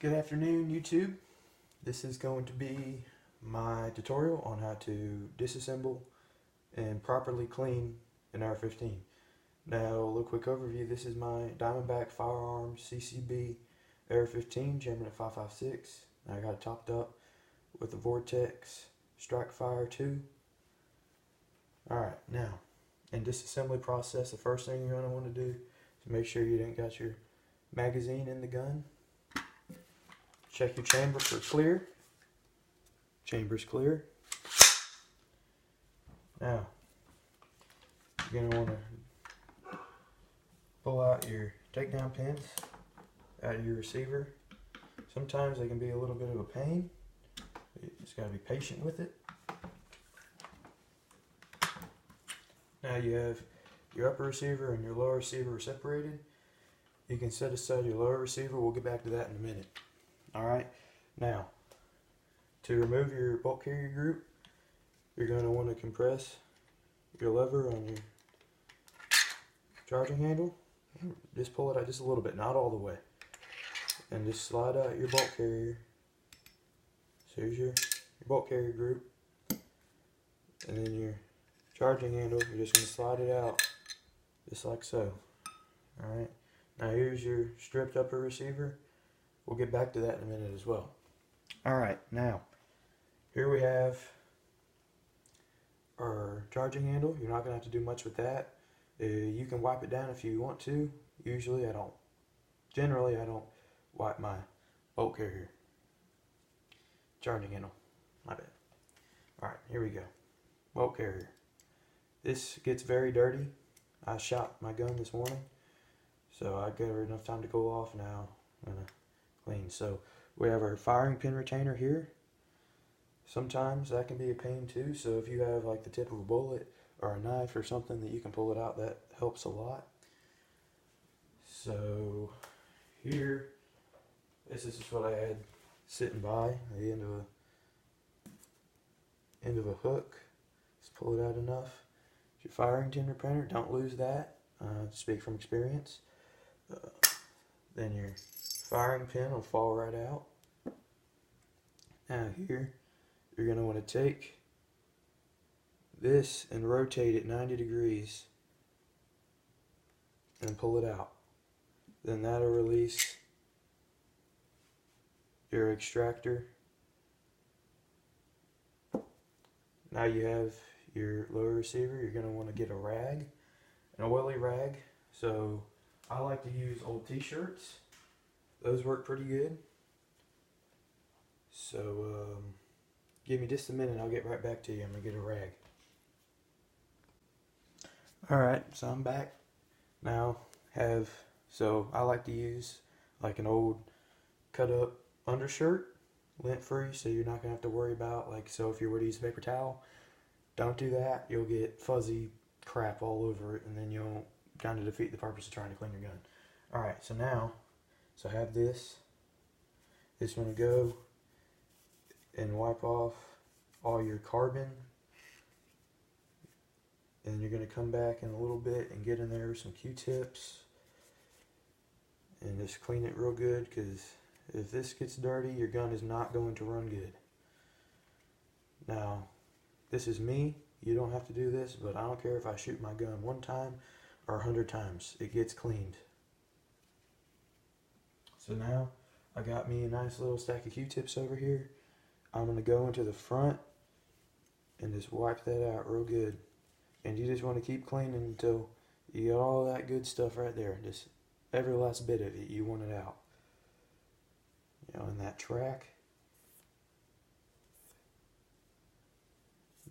Good afternoon, YouTube. This is going to be my tutorial on how to disassemble and properly clean an AR-15. Now, a little quick overview. This is my Diamondback Firearms CCB AR-15 jamming at 5.56. I got it topped up with the Vortex Strike Fire 2. Alright, now, in disassembly process, the first thing you're going to want to do is make sure you didn't got your magazine in the gun. Check your chamber for clear. Chamber's clear. Now, you're going to want to pull out your takedown pins out of your receiver. Sometimes they can be a little bit of a pain. You just got to be patient with it. Now you have your upper receiver and your lower receiver separated. You can set aside your lower receiver. We'll get back to that in a minute. Alright, now to remove your bolt carrier group, you're going to want to compress your lever on your charging handle. Just pull it out just a little bit, not all the way. And just slide out your bolt carrier. So here's your bolt carrier group. And then your charging handle, you're just going to slide it out just like so. Alright, now here's your stripped upper receiver. We'll get back to that in a minute as well. Alright, now, here we have our charging handle. You're not going to have to do much with that. You can wipe it down if you want to. Usually I don't. Generally I don't wipe my bolt carrier. Charging handle. My bad. Alright, here we go. Bolt carrier. This gets very dirty. I shot my gun this morning, so I gave her enough time to cool off. Now I'm going to clean. So we have our firing pin retainer here. Sometimes that can be a pain too, so if you have like the tip of a bullet or a knife or something that you can pull it out, that helps a lot. So here, this is just what I had sitting by the end of a hook. Just pull it out enough. Your firing pin retainer, don't lose that. Speak from experience. Then your firing pin will fall right out. Now here, you're going to want to take this and rotate it 90 degrees and pull it out. Then that'll release your extractor. Now you have your lower receiver. You're going to want to get a rag, an oily rag. So I like to use old t-shirts. Those work pretty good. So give me just a minute, I'll get right back to you. I'm going to get a rag. Alright, so I'm back. Now so I like to use like an old cut up undershirt, lint free, so you're not going to have to worry about, like, so if you were to use a paper towel, don't do that. You'll get fuzzy crap all over it, and then you'll kind of defeat the purpose of trying to clean your gun. Alright, so now, so I have this. It's going to go and wipe off all your carbon. And you're going to come back in a little bit and get in there with some Q-tips. And just clean it real good, because if this gets dirty, your gun is not going to run good. Now, this is me. You don't have to do this, but I don't care if I shoot my gun 1 time or 100 times. It gets cleaned. So now, I got me a nice little stack of Q-tips over here. I'm going to go into the front and just wipe that out real good. And you just want to keep cleaning until you get all that good stuff right there. Just every last bit of it, you want it out. You know, in that track.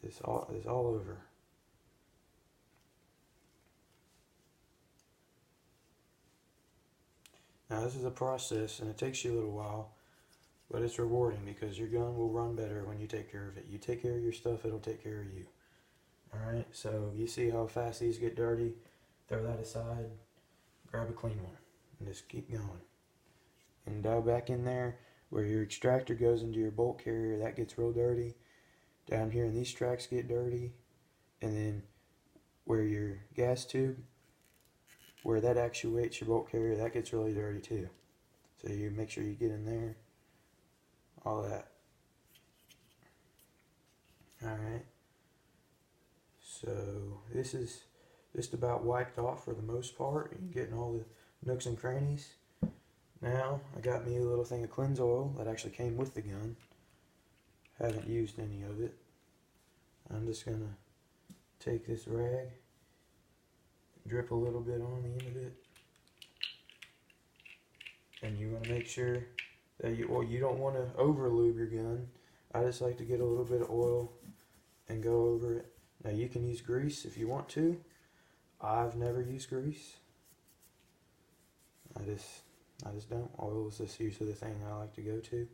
It's all over. Now this is a process, and it takes you a little while, but it's rewarding because your gun will run better when you take care of it. You take care of your stuff, it'll take care of you. Alright, so you see how fast these get dirty? Throw that aside, grab a clean one, and just keep going. And dive back in there where your extractor goes into your bolt carrier, that gets real dirty. Down here in these tracks get dirty. And then where your gas tube, where that actuates your bolt carrier, that gets really dirty too. So you make sure you get in there, all that. Alright, so this is just about wiped off for the most part. You're getting all the nooks and crannies. Now, I got me a little thing of cleanse oil that actually came with the gun. Haven't used any of it. I'm just going to take this rag, drip a little bit on the end of it. And you want to make sure that you don't want to over lube your gun. I just like to get a little bit of oil and go over it. Now you can use grease if you want to. I've never used grease. I just don't. Oil is just usually the thing I like to go to.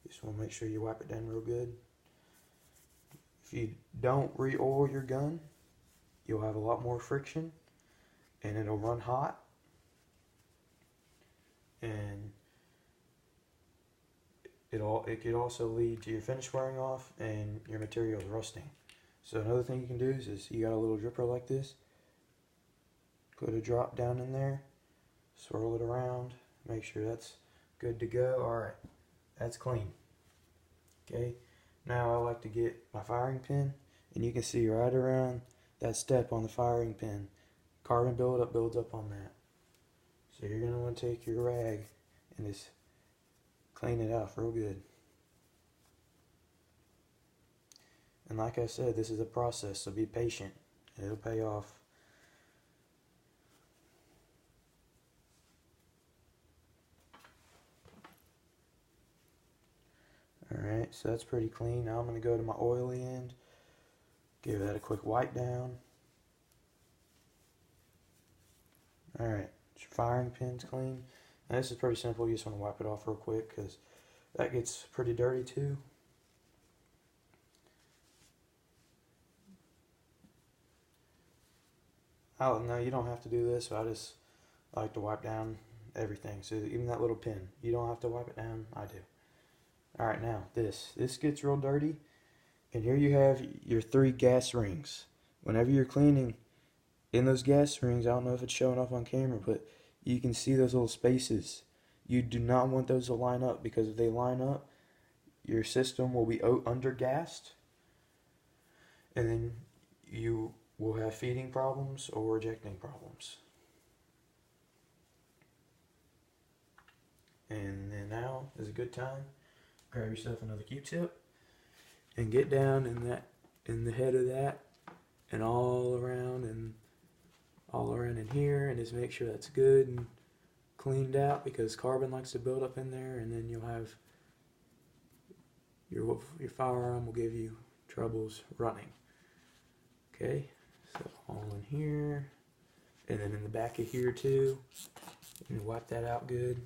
Just want to make sure you wipe it down real good. If you don't re-oil your gun, you'll have a lot more friction and it'll run hot. And it could also lead to your finish wearing off and your materials rusting. So another thing you can do is you got a little dripper like this. Put a drop down in there, swirl it around, make sure that's good to go. Alright, that's clean. Okay, now I like to get my firing pin, and you can see right around that step on the firing pin, carbon buildup builds up on that. So you're going to want to take your rag and just clean it off real good. And like I said, this is a process, so be patient. It'll pay off. Alright, so that's pretty clean. Now I'm going to go to my oily end, give that a quick wipe down. Alright, your firing pin's clean. Now this is pretty simple, you just want to wipe it off real quick because that gets pretty dirty too. Oh, no, you don't have to do this, but I just like to wipe down everything. So even that little pin, you don't have to wipe it down, I do. Alright, now this gets real dirty, and here you have your 3 gas rings. Whenever you're cleaning in those gas rings, I don't know if it's showing up on camera, but you can see those little spaces. You do not want those to line up, because if they line up, your system will be under-gassed, and then you will have feeding problems or ejecting problems. And then now is a good time. Grab yourself another Q-tip and get down in the head of that, and all around in here, and just make sure that's good and cleaned out, because carbon likes to build up in there, and then you'll have your firearm will give you troubles running. Okay, so all in here, and then in the back of here too, and wipe that out good.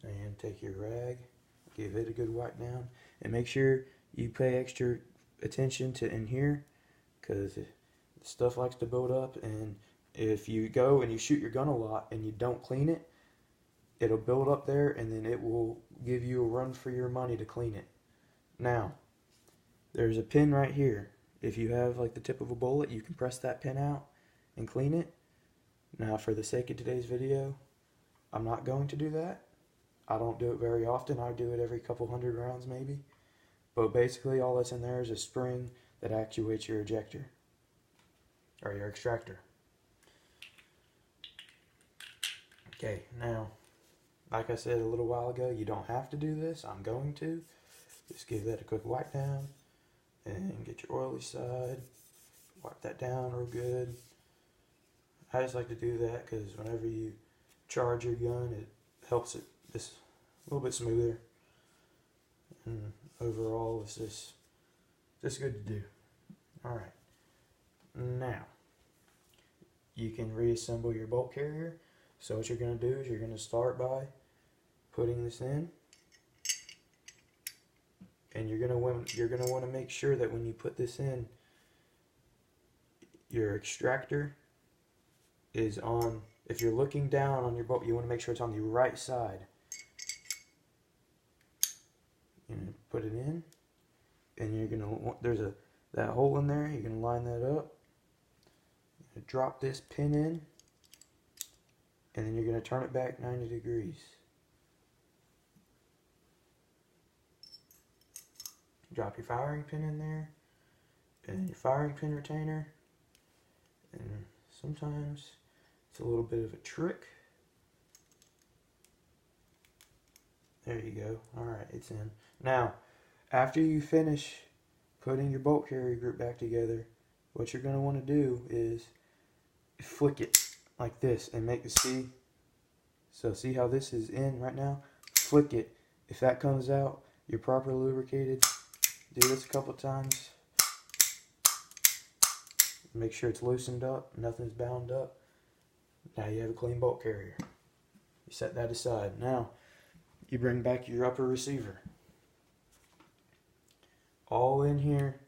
And take your rag, give it a good wipe down, and make sure you pay extra attention to in here, because stuff likes to build up, and if you go and you shoot your gun a lot and you don't clean it, it'll build up there, and then it will give you a run for your money to clean it. Now, there's a pin right here. If you have like the tip of a bullet, you can press that pin out and clean it. Now, for the sake of today's video, I'm not going to do that. I don't do it very often. I do it every couple hundred rounds maybe. But basically all that's in there is a spring that actuates your ejector, or your extractor. Okay, now, like I said a little while ago, you don't have to do this. I'm going to. Just give that a quick wipe down, and get your oily side. Wipe that down real good. I just like to do that because whenever you charge your gun, it helps it just a little bit smoother, and overall it's just good to do. Alright, now you can reassemble your bolt carrier. So what you're going to do is you're going to start by putting this in, and you're going to want to make sure that when you put this in, your extractor is on. If you're looking down on your bolt, you want to make sure it's on the right side. And put it in, and you're gonna there's that hole in there. You're gonna line that up. You're gonna drop this pin in, and then you're going to turn it back 90 degrees. Drop your firing pin in there, and your firing pin retainer, and sometimes it's a little bit of a trick. There you go. Alright, it's in. Now, after you finish putting your bolt carrier group back together, what you're going to want to do is flick it like this and make the C. So see how this is in right now? Flick it. If that comes out, you're properly lubricated. Do this a couple times. Make sure it's loosened up, nothing's bound up. Now you have a clean bolt carrier. You set that aside. Now you bring back your upper receiver. All in here,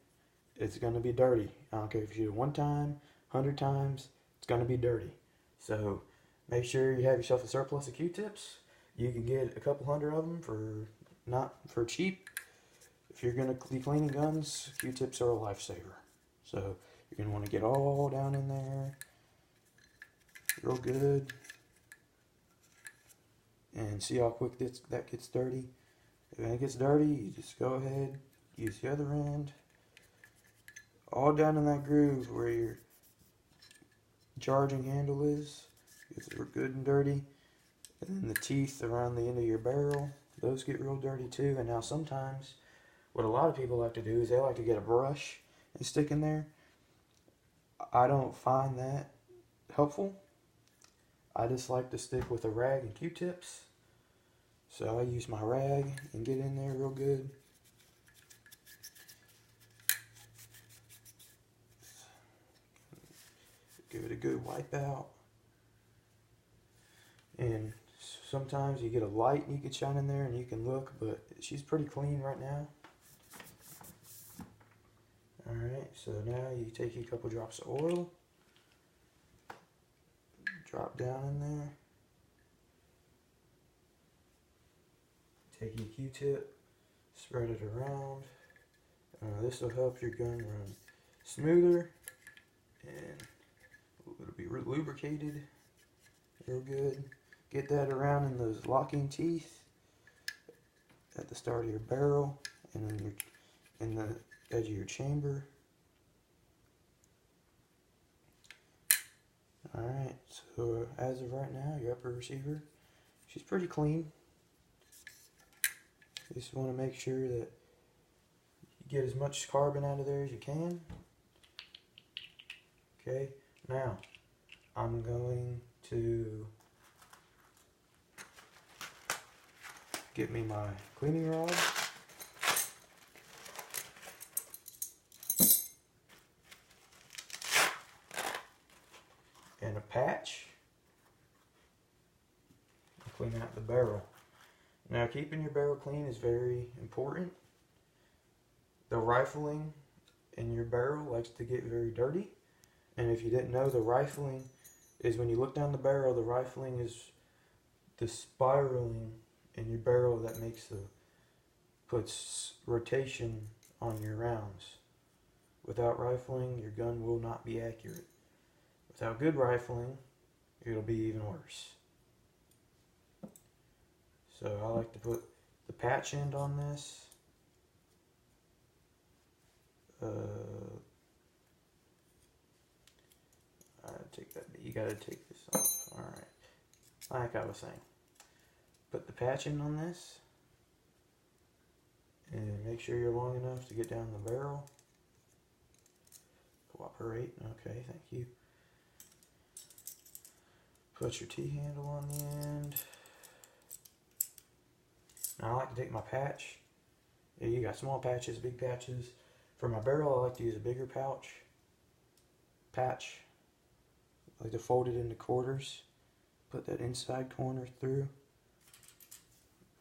it's going to be dirty. I don't care if you do it 1 time, 100 times, it's going to be dirty. So make sure you have yourself a surplus of Q-tips. You can get a couple hundred of them for not for cheap. If you're going to be cleaning guns, Q-tips are a lifesaver. So you're going to want to get all down in there real good and see how quick that gets dirty. If it gets dirty, you just go ahead, use the other end, all down in that groove where your charging handle is. It's good and dirty. And then the teeth around the end of your barrel, those get real dirty too. And now sometimes what a lot of people like to do is they like to get a brush and stick in there. I don't find that helpful. I just like to stick with a rag and Q-tips. So I use my rag and get in there real good. Give it a good wipe out. And sometimes you get a light and you can shine in there and you can look, but she's pretty clean right now. Alright, so now you take a couple drops of oil, drop down in there, take your Q-tip, spread it around. This will help your gun run smoother and it'll be lubricated real good. Get that around in those locking teeth at the start of your barrel and then in the edge of your chamber. Alright, so as of right now, your upper receiver, she's pretty clean. You just want to make sure that you get as much carbon out of there as you can. Okay, now I'm going to get me my cleaning rod. And a patch. Clean out the barrel. Now keeping your barrel clean is very important. The rifling in your barrel likes to get very dirty. And if you didn't know, the rifling is when you look down the barrel, the rifling is the spiraling in your barrel that puts rotation on your rounds. Without rifling, your gun will not be accurate. Without good rifling, it'll be even worse. So I like to put the patch end on this. You gotta take this off. Alright. Like I was saying. Put the patch end on this. And make sure you're long enough to get down the barrel. Cooperate. Okay, thank you. Put your T-handle on the end. Now I like to take my patch. Yeah, you got small patches, big patches. For my barrel, I like to use a bigger patch. I like to fold it into quarters. Put that inside corner through.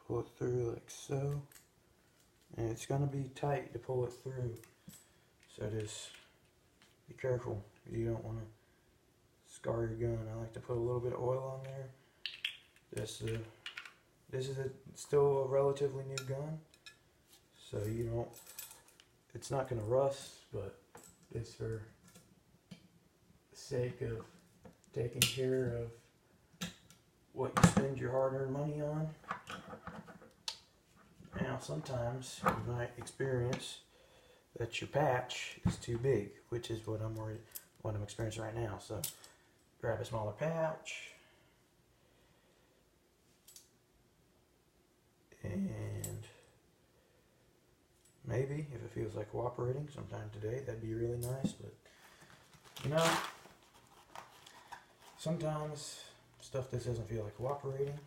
Pull it through like so. And it's going to be tight to pull it through. So just be careful. You don't want to scar your gun. I like to put a little bit of oil on there. This is still a relatively new gun, so it's not going to rust, but it's for the sake of taking care of what you spend your hard-earned money on. Now, sometimes you might experience that your patch is too big, which is what I'm experiencing right now. So, grab a smaller patch, and maybe if it feels like cooperating sometime today, that'd be really nice. But you know, sometimes stuff that doesn't feel like cooperating.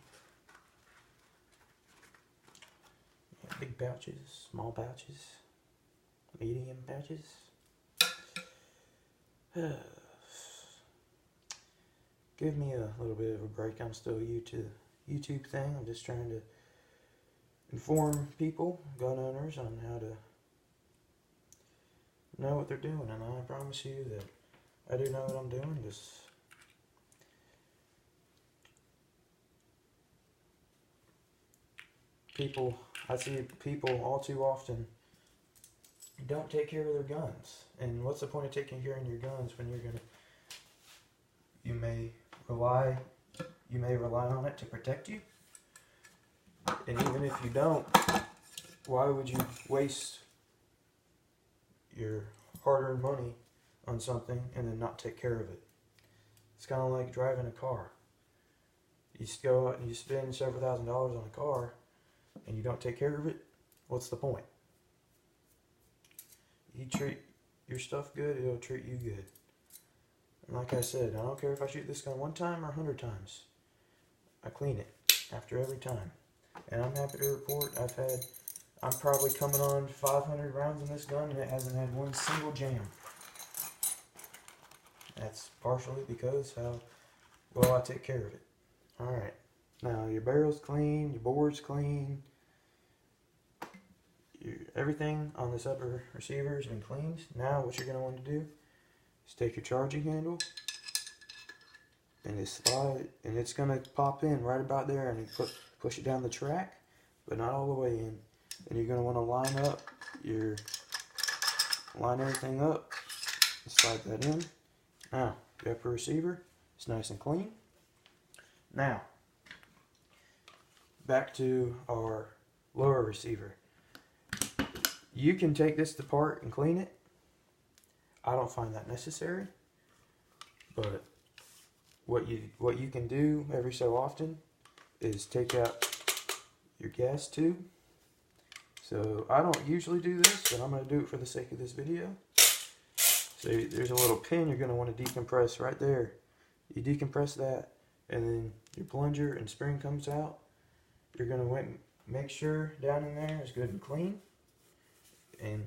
Big pouches, small pouches, medium pouches. Give me a little bit of a break. I'm still new to the YouTube thing. I'm just trying to inform people, gun owners, on how to know what they're doing. And I promise you that I do know what I'm doing. Just I see people all too often don't take care of their guns. And what's the point of taking care of your guns when you may rely on it to protect you? And even if you don't, why would you waste your hard-earned money on something and then not take care of it? It's kind of like driving a car. You go out and you spend several $1,000s on a car and you don't take care of it, what's the point? You treat your stuff good, it'll treat you good. And like I said, I don't care if I shoot this gun 1 time or 100 times. I clean it after every time. And I'm happy to report I'm probably coming on 500 rounds in this gun and it hasn't had one single jam. That's partially because how well I take care of it. Alright, now your barrel's clean, your board's clean, everything on this upper receiver has been cleaned. Now what you're going to want to do is take your charging handle and just slide, and it's going to pop in right about there, and you push it down the track, but not all the way in. And you're going to want to line everything up and slide that in. Now, the upper receiver is nice and clean. Now, back to our lower receiver. You can take this apart and clean it. I don't find that necessary, but what you can do every so often is take out your gas tube. So I don't usually do this, but I'm going to do it for the sake of this video. So there's a little pin you're going to want to decompress right there. You decompress that, and then your plunger and spring comes out. You're going to make sure down in there is good and clean. And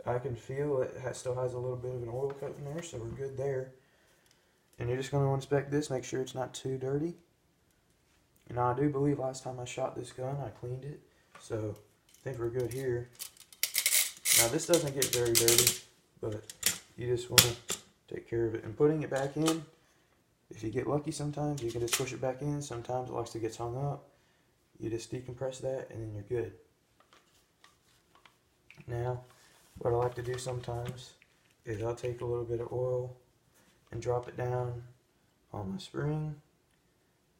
I can feel it still has a little bit of an oil cut in there, so we're good there. And you're just going to inspect this, make sure it's not too dirty. And I do believe last time I shot this gun, I cleaned it, so I think we're good here. Now this doesn't get very dirty, but you just want to take care of it. And putting it back in, if you get lucky sometimes, you can just push it back in. Sometimes it likes to get hung up. You just decompress that, and then you're good. Now, what I like to do sometimes is I'll take a little bit of oil and drop it down on my spring,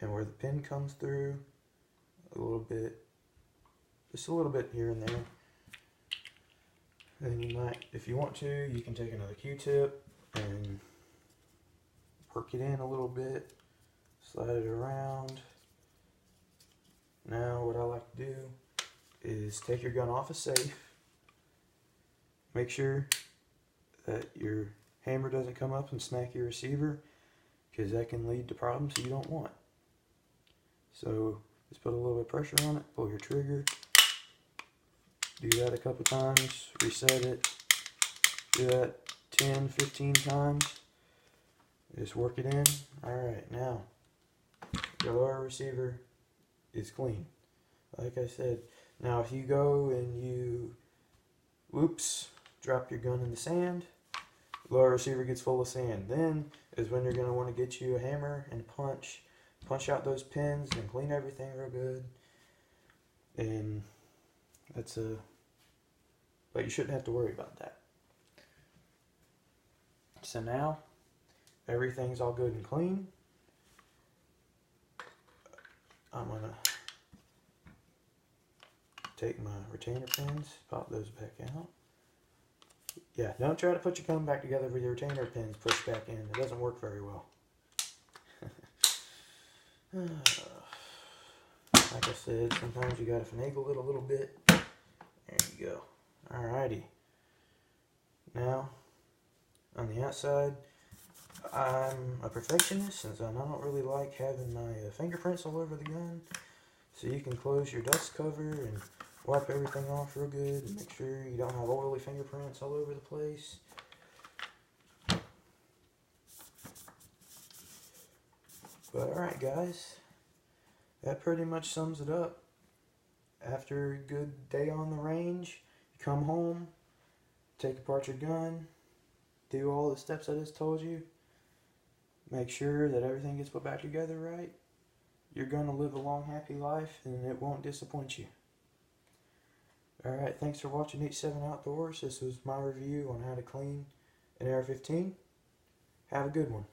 and where the pin comes through, a little bit, just a little bit here and there. Then you might, if you want to, you can take another Q-tip and work it in a little bit, slide it around. Now what I like to do is take your gun off a safe. Make sure that your hammer doesn't come up and smack your receiver, because that can lead to problems you don't want. So just put a little bit of pressure on it, pull your trigger, do that a couple times, reset it, do that 10, 15 times, just work it in. Alright, now your lower receiver is clean. Like I said, now if you go and you, whoops, drop your gun in the sand, lower receiver gets full of sand. Then is when you're going to want to get you a hammer and punch out those pins and clean everything real good. And that's but you shouldn't have to worry about that. So now everything's all good and clean. I'm going to take my retainer pins, pop those back out. Yeah, don't try to put your gun back together with your retainer pins pushed back in. It doesn't work very well. Like I said, sometimes you gotta finagle it a little bit. There you go. Alrighty. Now, on the outside, I'm a perfectionist since I don't really like having my fingerprints all over the gun. So you can close your dust cover and wipe everything off real good and make sure you don't have oily fingerprints all over the place. But alright guys, that pretty much sums it up. After a good day on the range, you come home, take apart your gun, do all the steps I just told you, make sure that everything gets put back together right. You're going to live a long, happy life, and it won't disappoint you. Alright, thanks for watching H7 Outdoors. This was my review on how to clean an AR-15. Have a good one.